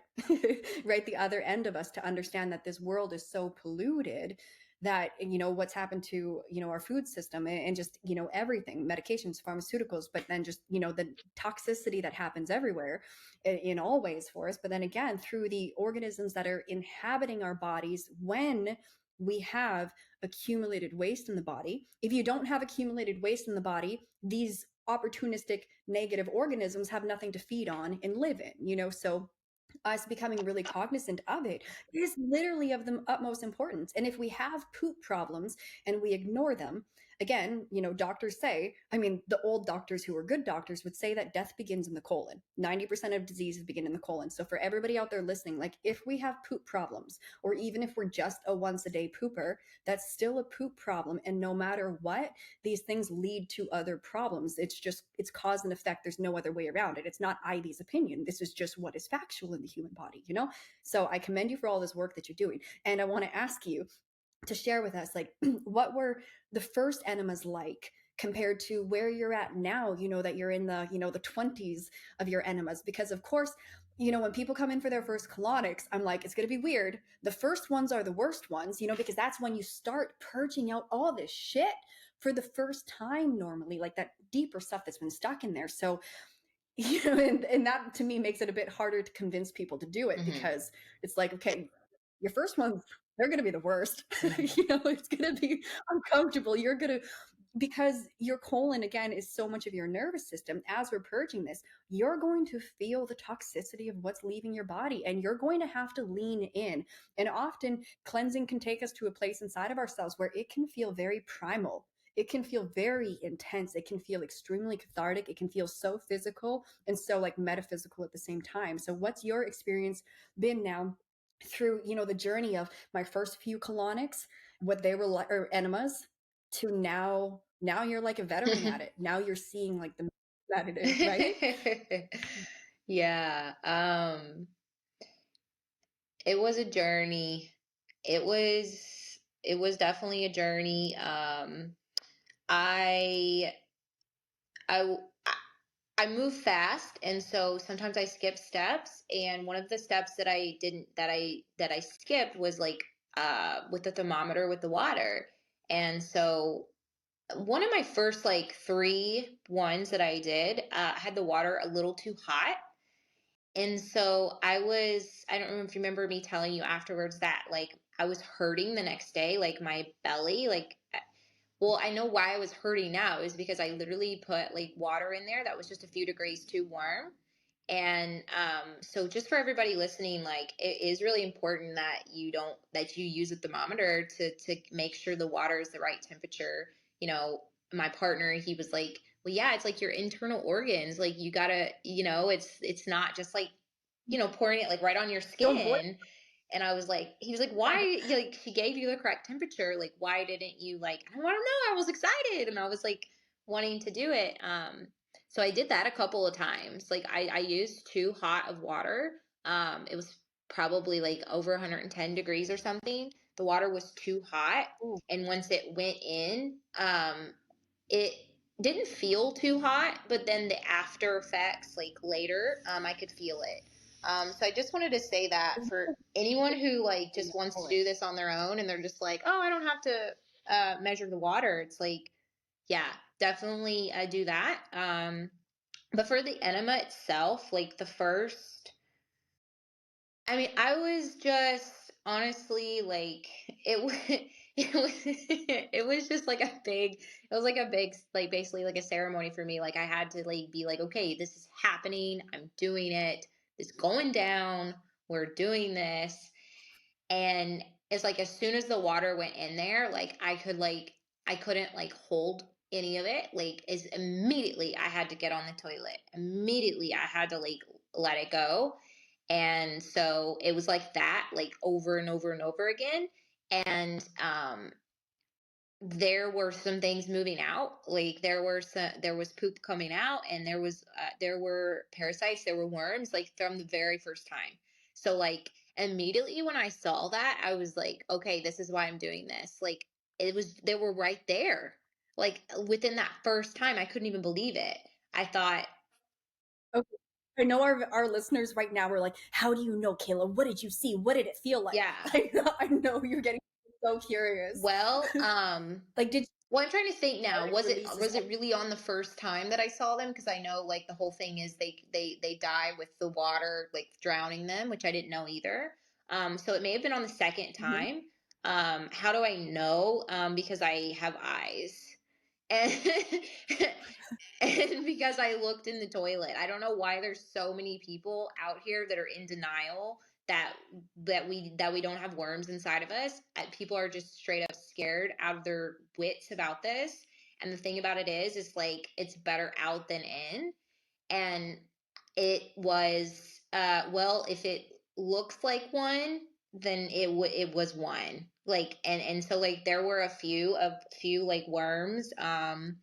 right, the other end of us, to understand that this world is so polluted, that what's happened to our food system, and just everything, medications, pharmaceuticals, but then just the toxicity that happens everywhere, in all ways for us, but then again through the organisms that are inhabiting our bodies. When we have accumulated waste in the body, if you don't have accumulated waste in the body, these opportunistic negative organisms have nothing to feed on and live in. So us becoming really cognizant of it is literally of the utmost importance. And if we have poop problems and we ignore them, again, doctors say, I mean, the old doctors who were good doctors would say that death begins in the colon. 90% of diseases begin in the colon. So for everybody out there listening, like, if we have poop problems, or even if we're just a once a day pooper, that's still a poop problem. And no matter what, these things lead to other problems. It's cause and effect. There's no other way around it. It's not Ivy's opinion. This is just what is factual in the human body. So I commend you for all this work that you're doing. And I want to ask you to share with us, like, what were the first enemas like compared to where you're at now, that you're in the 20s of your enemas? Because of course, when people come in for their first colonics, I'm like, it's going to be weird. The first ones are the worst ones, because that's when you start purging out all this shit for the first time, normally, like that deeper stuff that's been stuck in there. So, and that to me makes it a bit harder to convince people to do it, Mm-hmm. because it's like, okay, your first ones, they're going to be the worst. Mm-hmm. It's going to be uncomfortable. You're going to because your colon, again, is so much of your nervous system. As we're purging this, you're going to feel the toxicity of what's leaving your body, and you're going to have to lean in. And often cleansing can take us to a place inside of ourselves where it can feel very primal. It can feel very intense. It can feel extremely cathartic. It can feel so physical and so like metaphysical at the same time. So what's your experience been now through, the journey of my first few colonics, what they were like, or enemas, to now you're like a veteran at it. Now you're seeing like the that it is, right? Yeah. It was a journey. It was it was definitely a journey. I I I move fast, and so sometimes I skip steps. And one of the steps that I didn't that I skipped was like with the thermometer with the water. And so one of my first like three ones that I did had the water a little too hot. And so I don't know if you remember me telling you afterwards that like I was hurting the next day, like my belly, like, well, I know why I was hurting now is because I literally put like water in there that was just a few degrees too warm. And so just for everybody listening, like it is really important that you use a thermometer to make sure the water is the right temperature. You know, my partner, he was like, well, yeah, it's like your internal organs. Like you gotta, it's not just like, pouring it like right on your Don't avoid. skin. And I was like, he was like, why? Like, she gave you the correct temperature. Like, why didn't you, like, I don't know. I was excited. And I was like wanting to do it. So I did that a couple of times. Like, I used too hot of water. It was probably like over 110 degrees or something. The water was too hot. Ooh. And once it went in, it didn't feel too hot, but then the after effects, like later, I could feel it. So I just wanted to say that for anyone who like just wants to do this on their own and they're just like, oh, I don't have to measure the water. It's like, yeah, definitely do that. But for the enema itself, like the first, I mean, I was just honestly like it was it was it was just like it was like a big like basically like a ceremony for me. Like I had to like be like, okay, this is happening. I'm doing it. It's going down. We're doing this. And it's like as soon as the water went in there, like I couldn't like hold any of it. Like is immediately I had to get on the toilet. Immediately I had to like let it go. And so it was like that, like over and over and over again. And there were some things moving out. Like there was poop coming out, and there were parasites, there were worms, like from the very first time. So like immediately when I saw that, I was like, okay, this is why I'm doing this. Like they were right there. Like within that first time, I couldn't even believe it. I thought, Okay. I know our listeners right now are like, how do you know, Kayla? What did you see? What did it feel like? yeah. I know you're getting so curious. Well, Like, did well, I'm trying to think now. you release this? Was it really on the first time that I saw them? Because I know like the whole thing is they die with the water like drowning them, which I didn't know either. So it may have been on the second Mhm. time. How do I know? Because I have eyes, and and because I looked in the toilet. I don't know why there's so many people out here that are in denial that we don't have worms inside of us. People are just straight up scared out of their wits about this. And the thing about it is like it's better out than in. And it was well, if it looks like one, then it was one. Like and so like there were a few like worms on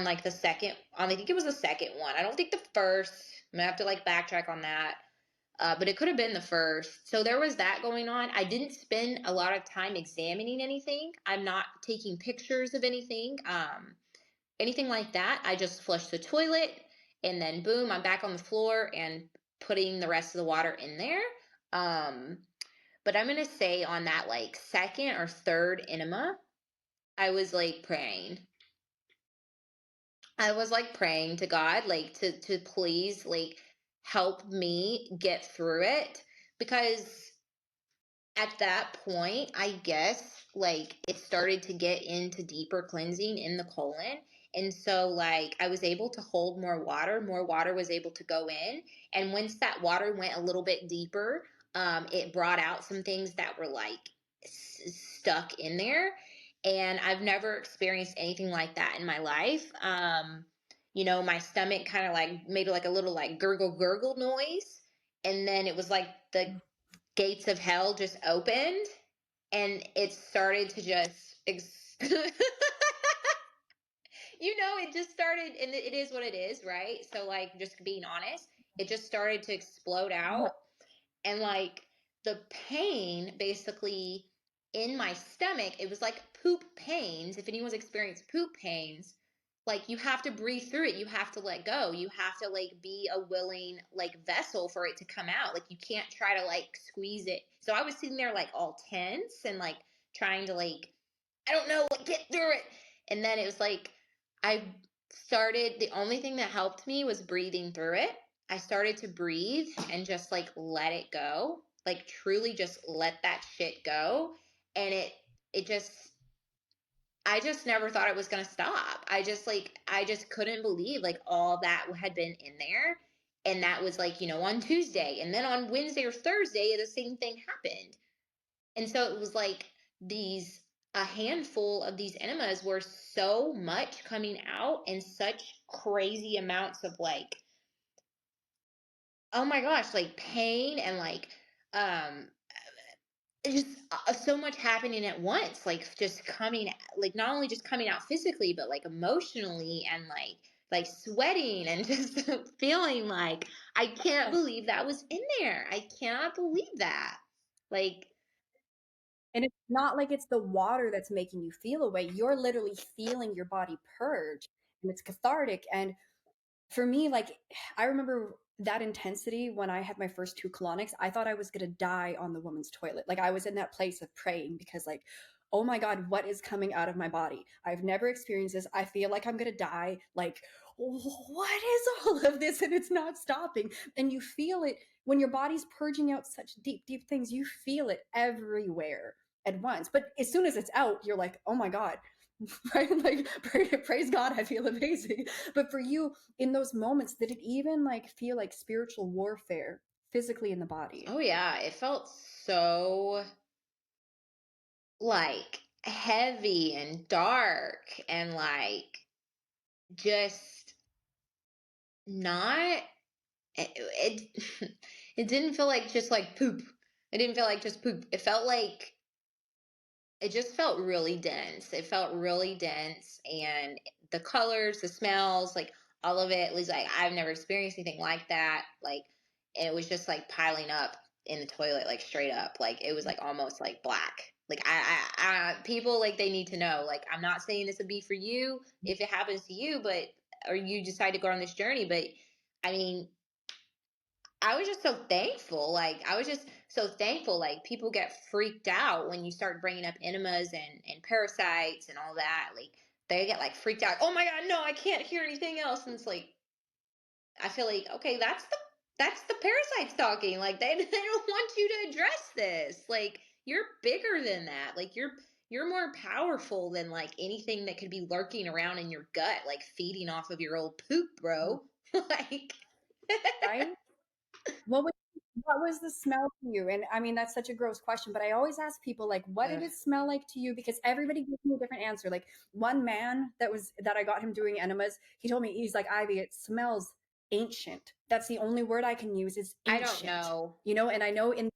like the second on I think it was the second one. I don't think the first. I'm gonna have to like backtrack on that. But it could have been the first. So there was that going on. I didn't spend a lot of time examining anything. I'm not taking pictures of anything like that. I just flushed the toilet and then boom, I'm back on the floor and putting the rest of the water in there. Um, but I'm gonna say on that like second or third enema, I was like praying. I was like praying to God, like to please like help me get through it because at that point, I guess, like, it started to get into deeper cleansing in the colon. And so, like, I was able to hold more water was able to go in. And once that water went a little bit deeper, it brought out some things that were like stuck in there. And I've never experienced anything like that in my life. My stomach kind of like made like a little like gurgle gurgle noise. And then it was like the gates of hell just opened and it started to just it just started, and it is what it is, right? So, like, just being honest, it just started to explode Yeah. out. And like the pain basically in my stomach, it was like poop pains. If anyone's experienced poop pains, like, you have to breathe through it, you have to let go, you have to like be a willing like vessel for it to come out. Like, you can't try to like squeeze it. So I was sitting there like all tense and like trying to like, I don't know, like, get through it. And then it was like, I the only thing that helped me was breathing through it. I started to breathe and just like let it go, like truly just let that shit go. And it just, I just never thought it was going to stop. I just couldn't believe like all that had been in there. And that was like, on Tuesday. And then on Wednesday or Thursday, the same thing happened. And so it was like a handful of these enemas were so much coming out in such crazy amounts of like, oh my gosh, like pain and like, um, just so much happening at once, like just coming, like not only just coming out physically, but like emotionally and like sweating and just feeling like, I can't believe that was in there. I cannot believe that. Like, And it's not like it's the water that's making you feel away. You're literally feeling your body purge, and it's cathartic. And for me, like, I remember that intensity when I had my first two colonics. I thought I was going to die on the woman's toilet. Like, I was in that place of praying because, like, oh my God, what is coming out of my body? I've never experienced this. I feel like I'm going to die. Like, what is all of this? And it's not stopping. And you feel it when your body's purging out such deep, deep things. You feel it everywhere at once. But as soon as it's out, you're like, oh my God, right? Like, praise God, I feel amazing. But for you, in those moments, did it even like feel like spiritual warfare physically in the body? oh yeah, it felt so like heavy and dark and like just not it it didn't feel like just like poop. It didn't feel like just poop. It just felt really dense. It felt really dense, and the colors, the smells, like all of it was like, I've never experienced anything like that. Like, and it was just like piling up in the toilet, like straight up. Like, it was like almost like black. Like, people, like, they need to know. Like, I'm not saying this would be for you if it happens to you, but or you decide to go on this journey. But I mean, I was just so thankful. Like, I was just so thankful. Like, people get freaked out when you start bringing up enemas and parasites and all that. Like, they get like freaked out. Oh my God, no, I can't hear anything else. And it's like, I feel like, okay, that's the parasites talking. Like, they don't want you to address this. Like, you're bigger than that. Like, you're more powerful than like anything that could be lurking around in your gut, like feeding off of your old poop, bro. Like, Right? What was what was the smell to you? And I mean, that's such a gross question, but I always ask people, like, what did ugh. it smell like to you? Because everybody gives me a different answer. Like, one man that I got him doing enemas, he told me, he's like, Ivy, it smells ancient. That's the only word I can use, is I don't ancient. know. And I know in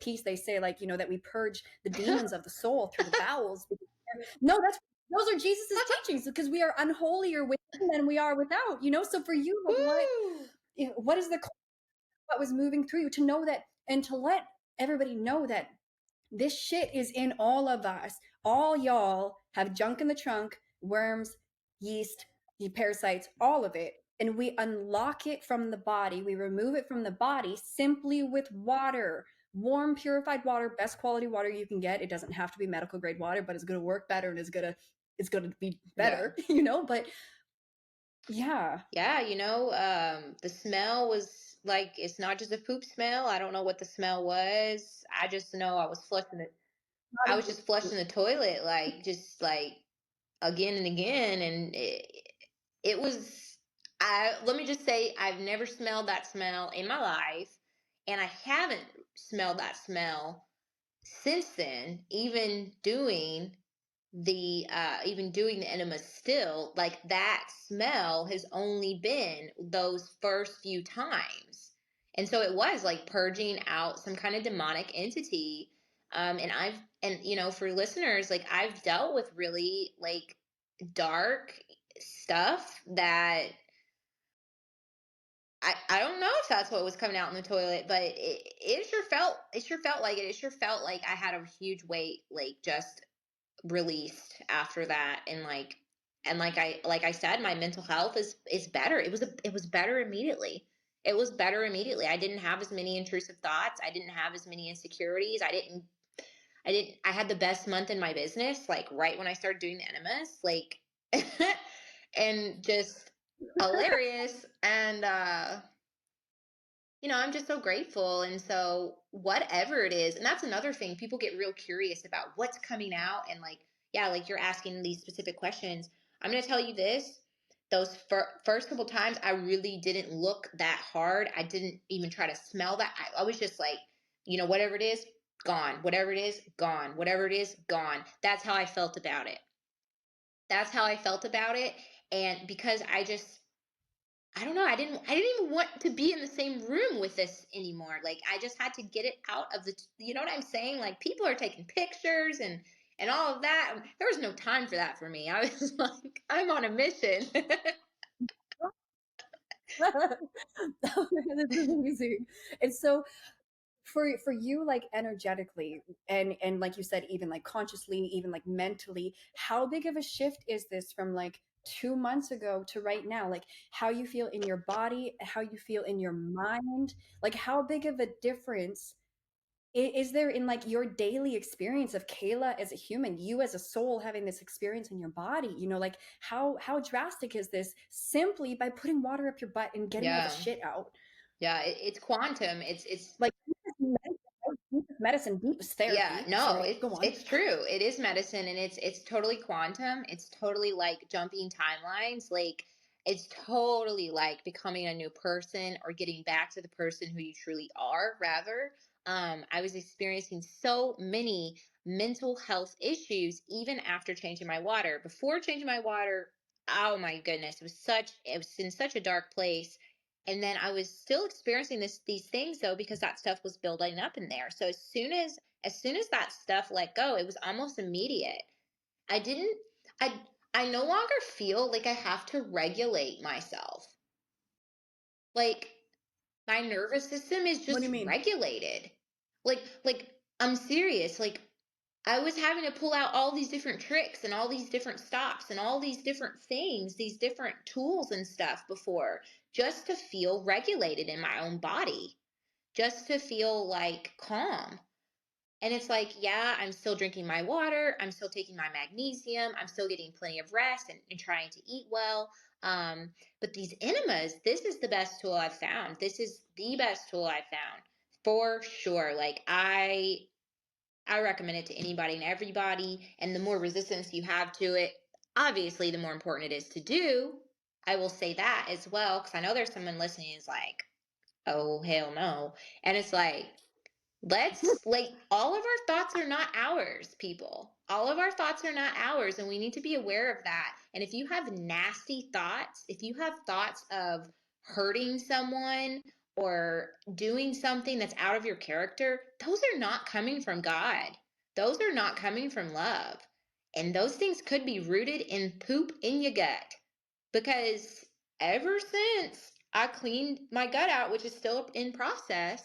peace they say, like, that we purge the demons of the soul through the bowels. No, those are Jesus's teachings, because we are unholier within than we are without. So for you, like, Woo! what is the what was moving through you to know that, and to let everybody know that this shit is in all of us. All y'all have junk in the trunk, worms, yeast, the parasites, all of it. And we unlock it from the body. We remove it from the body simply with water. Warm, purified water, best quality water you can get. It doesn't have to be medical grade water, but it's going to work better, and it's going to be Yeah. better. But yeah. Yeah, the smell was like, it's not just a poop smell. I don't know what the smell was. I just know I was just flushing the toilet, like, just like again and again. And it was, let me just say, I've never smelled that smell in my life. And I haven't smelled that smell since then, even doing the enemas still, like that smell has only been those first few times. And so it was like purging out some kind of demonic entity. For listeners, like, I've dealt with really like dark stuff that I don't know if that's what was coming out in the toilet, but it sure felt like it. It sure felt like I had a huge weight like just released after that. And like I said, my mental health is better. It was better immediately. It was better immediately. I didn't have as many intrusive thoughts. I didn't have as many insecurities. I had the best month in my business, like right when I started doing the enemas, like and just hilarious. And I'm just so grateful. And so whatever it is, and that's another thing, people get real curious about what's coming out. And like, yeah, like you're asking these specific questions. I'm going to tell you this. Those first couple times, I really didn't look that hard. I didn't even try to smell that. I was just like, whatever it is, gone. Whatever it is, gone. Whatever it is, gone. That's how I felt about it. That's how I felt about it. And because I don't know. I didn't even want to be in the same room with this anymore. Like, I just had to get it out of you know what I'm saying? Like, people are taking pictures and all of that. There was no time for that for me. I was like, I'm on a mission. This is amazing. And so for you, like energetically and like you said, even like consciously, even like mentally, how big of a shift is this from like 2 months ago to right now? Like how you feel in your body, how you feel in your mind, like how big of a difference is there in like your daily experience of KAYLA as a human, you as a soul having this experience in your body? Like how drastic is this simply by putting water up your butt and getting all the Yeah. shit out? Yeah. It's quantum. It's Like deep is medicine, deep is Yeah, therapy. no, Sorry, go on. it's true. It is medicine, and it's totally quantum. It's totally like jumping timelines. Like, it's totally like becoming a new person or getting back to the person who you truly are, rather. I was experiencing so many mental health issues even after changing my water. Before changing my water, oh my goodness, it was in such a dark place. And then I was still experiencing these things though, because that stuff was building up in there. So as soon as that stuff let go, it was almost immediate. I didn't I I no longer feel like I have to regulate myself. Like, my nervous system is What do just you mean? regulated. Like I'm serious. Like, I was having to pull out all these different tricks and all these different stops and all these different things, these different tools and stuff before, just to feel regulated in my own body, just to feel like calm. And it's like, yeah, I'm still drinking my water. I'm still taking my magnesium. I'm still getting plenty of rest and trying to eat well. But these enemas, this is the best tool I've found. This is the best tool I've found for sure. Like, I recommend it to anybody and everybody. And the more resistance you have to it, obviously, the more important it is to do. I will say that as well, because I know there's someone listening is like, oh, hell no. And it's like, all of our thoughts are not ours, people. All of our thoughts are not ours, and we need to be aware of that. And if you have nasty thoughts, if you have thoughts of hurting someone or doing something that's out of your character, those are not coming from God. Those are not coming from love. And those things could be rooted in poop in your gut. Because ever since I cleaned my gut out, which is still in process,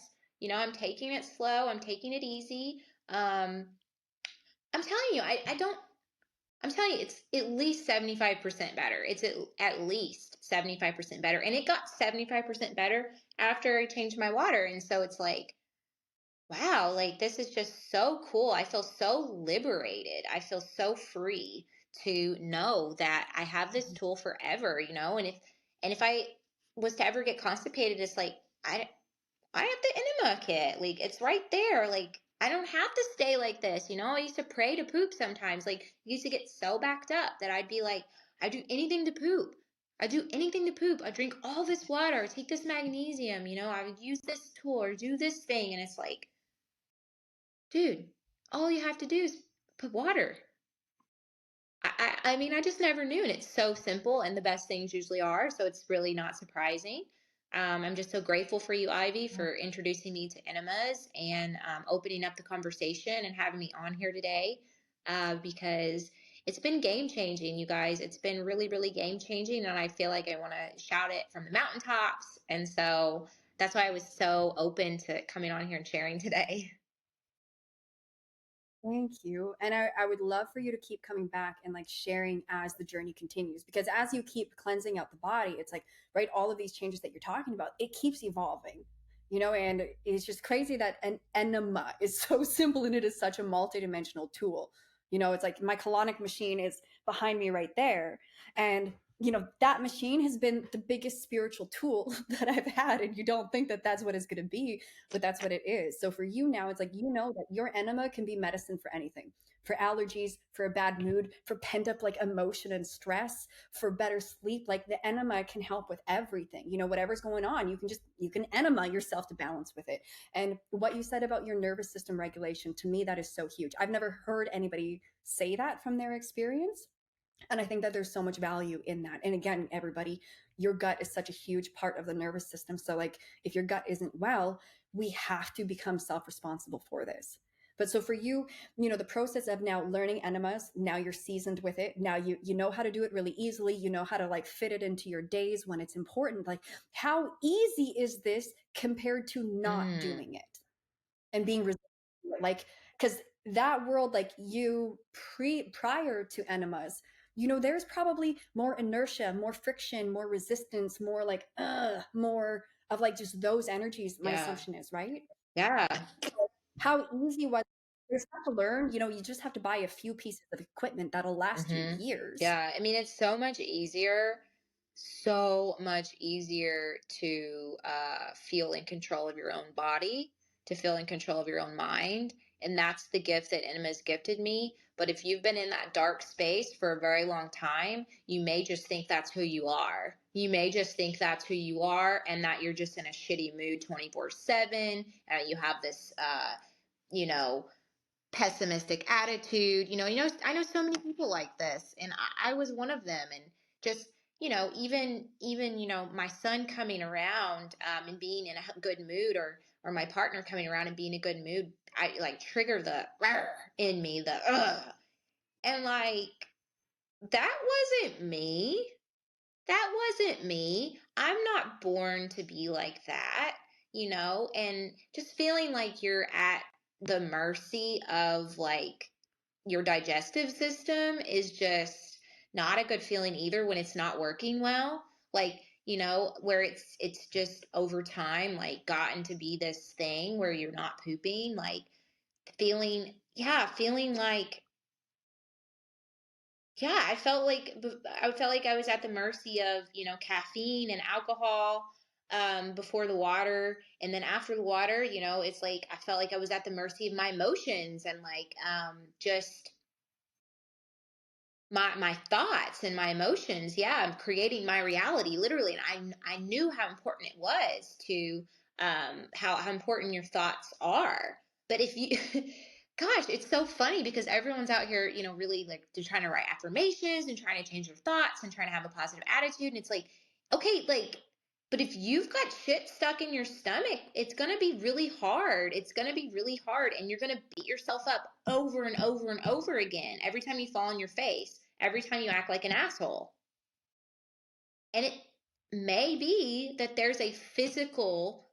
I'm taking it slow, I'm taking it easy. I'm telling you, I'm telling you, it's at least 75% better. It's at least 75% better. And it got 75% better after I changed my water. And so it's like, wow, like, this is just so cool. I feel so liberated. I feel so free to know that I have this tool forever. And if I was to ever get constipated, it's like, I I have the enema kit. Like, it's right there. Like, I don't have to stay like this. I used to pray to poop sometimes. Like, I used to get so backed up that I'd be like, I do anything to poop. I do anything to poop. I drink all this water, I take this magnesium, I would use this tool or do this thing. And it's like, dude, all you have to do is put water. I mean, I just never knew. And it's so simple, and the best things usually are. So it's really not surprising. I'm just so grateful for you, Ivy, for introducing me to enemas and opening up the conversation and having me on here today, because it's been game changing, you guys. It's been really, really game changing. And I feel like I want to shout it from the mountaintops. And so that's why I was so open to coming on here and sharing today. Thank you. And I would love for you to keep coming back and like sharing as the journey continues, because as you keep cleansing out the body, it's like, right, all of these changes that you're talking about, it keeps evolving, and it's just crazy that an enema is so simple and it is such a multidimensional tool. It's like my colonic machine is behind me right there. And that machine has been the biggest spiritual tool that I've had. And you don't think that that's what it's going to be, but that's what it is. So for you now, it's like, that your enema can be medicine for anything, for allergies, for a bad mood, for pent up like emotion and stress, for better sleep. Like the enema can help with everything. Whatever's going on, you can enema yourself to balance with it. And what you said about your nervous system regulation, to me, that is so huge. I've never heard anybody say that from their experience. And I think that there's so much value in that. And again, everybody, your gut is such a huge part of the nervous system. So, like, if your gut isn't well, we have to become self responsible for this. But so for you, the process of now learning enemas, now you're seasoned with it. Now you know how to do it really easily. You know how to like fit it into your days when it's important. Like, how easy is this compared to not Mm, doing it and being resistant? Like, because that world, like you prior to enemas, there's probably more inertia, more friction, more resistance, more like more of like just those energies, my yeah. assumption is, right? Yeah. How easy was there's stuff to learn, you just have to buy a few pieces of equipment that'll last you years. Yeah, I mean, it's so much easier to feel in control of your own body, to feel in control of your own mind. And that's the gift that Enemas gifted me. But if you've been in that dark space for a very long time, you may just think that's who you are. You may just think that's who you are, and that you're just in a shitty mood 24/7. You have this, you know, pessimistic attitude. I know so many people like this, and I was one of them. And just, even my son coming around, and being in a good mood, or my partner coming around and being in a good mood, I like trigger the "Rrr" in me, the and like, that wasn't me. That wasn't me. I'm not born to be like that, and just feeling like you're at the mercy of like your digestive system is just not a good feeling either, when it's not working well. Like, where it's just over time like gotten to be this thing where you're not pooping, like feeling like, yeah, I felt like I was at the mercy of, caffeine and alcohol, before the water. And then after the water, it's like I felt like I was at the mercy of my emotions, and like, just my thoughts and my emotions. Yeah, I'm creating my reality literally. And I knew how important it was to, how important your thoughts are. But if you gosh, it's so funny because everyone's out here, really like they're trying to write affirmations and trying to change their thoughts and trying to have a positive attitude. And it's like, okay, like, but if you've got shit stuck in your stomach, it's going to be really hard. It's going to be really hard. And you're going to beat yourself up over and over and over again every time you fall on your face, every time you act like an asshole. And it may be that there's a physical,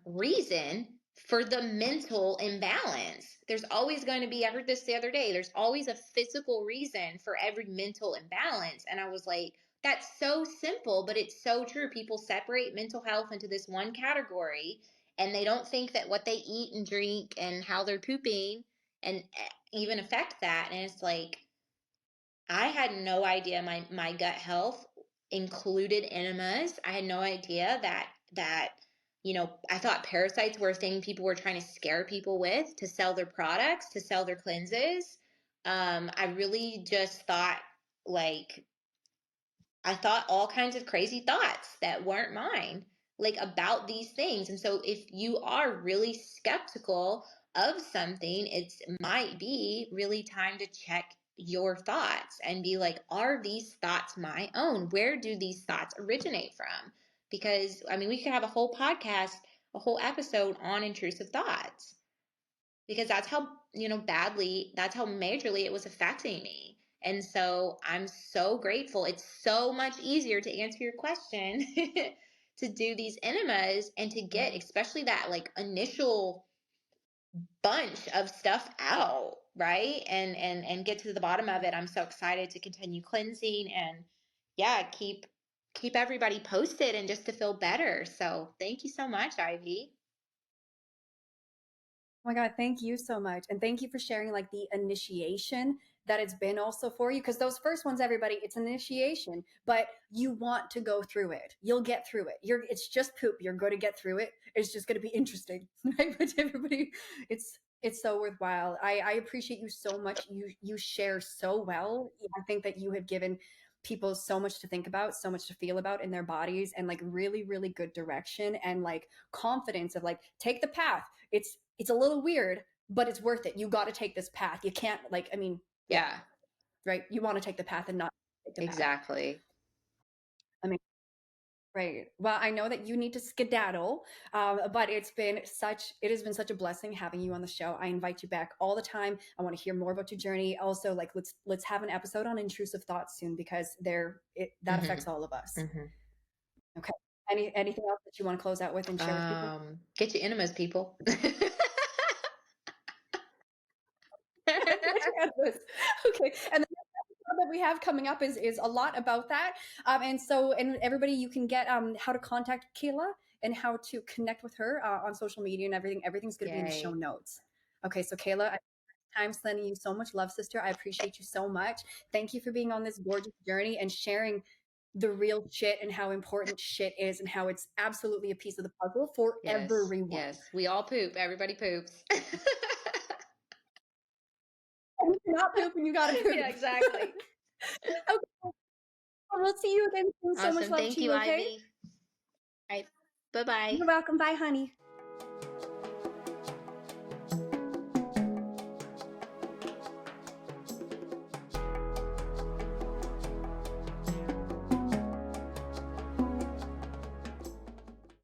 reason for the mental imbalance. There's always going to be, I heard this the other day, there's always a physical reason for every mental imbalance. And I was like, that's so simple, but it's so true. People separate mental health into this one category, and they don't think that what they eat and drink and how they're pooping and even affect that. And it's like, I had no idea my gut health included enemas. I had no idea that I thought parasites were a thing people were trying to scare people with to sell their products, to sell their cleanses. I really just thought like I thought all kinds of crazy thoughts that weren't mine, like about these things. And so if you are really skeptical of something, it might be really time to check your thoughts and be like, are these thoughts my own? Where do these thoughts originate from? Because I mean, we could have a whole podcast, a whole episode on intrusive thoughts because that's how, badly, that's how majorly it was affecting me. And so I'm so grateful. It's so much easier to answer your question to do these enemas and to get, especially that like initial bunch of stuff out, right? And get to the bottom of it. I'm so excited to continue cleansing and yeah, keep everybody posted and just to feel better. So thank you so much, Ivy. Oh my God, thank you so much. And thank you for sharing like the initiation that it's been also for you. Because those first ones, everybody, it's an initiation, but you want to go through it. You'll get through it. It's just poop. You're going to get through it. It's just going to be interesting, right? But everybody, it's so worthwhile. I appreciate you so much. You share so well. I think that you have given people so much to think about, so much to feel about in their bodies, and like really, really good direction and like confidence of like, take the path. It's a little weird, but it's worth it. You got to take this path. You can't like, I mean, Yeah, right. You want to take the path and not take the path. exactly. I mean, right. Well, I know that you need to skedaddle, but it has been such a blessing having you on the show. I invite you back all the time. I want to hear more about your journey. Also, like let's have an episode on intrusive thoughts soon because that affects all of us. Okay. Anything else that you want to close out with and share with people? Get your enemas, people. Okay. And the next episode that we have coming up is a lot about that. And everybody, you can get how to contact KAYLA and how to connect with her on social media and everything. Everything's going to be in the show notes. Okay. So KAYLA, I'm sending you so much love, sister. I appreciate you so much. Thank you for being on this gorgeous journey and sharing the real shit and how important shit is and how it's absolutely a piece of the puzzle for everyone. Yes, we all poop. Everybody poops. And if you're not pooping, you gotta poop. Yeah, exactly. Okay. Well, we'll see you again soon. So much Awesome. love Thank to you, you, okay? Ivy. All right. Bye-bye. You're welcome. Bye, honey.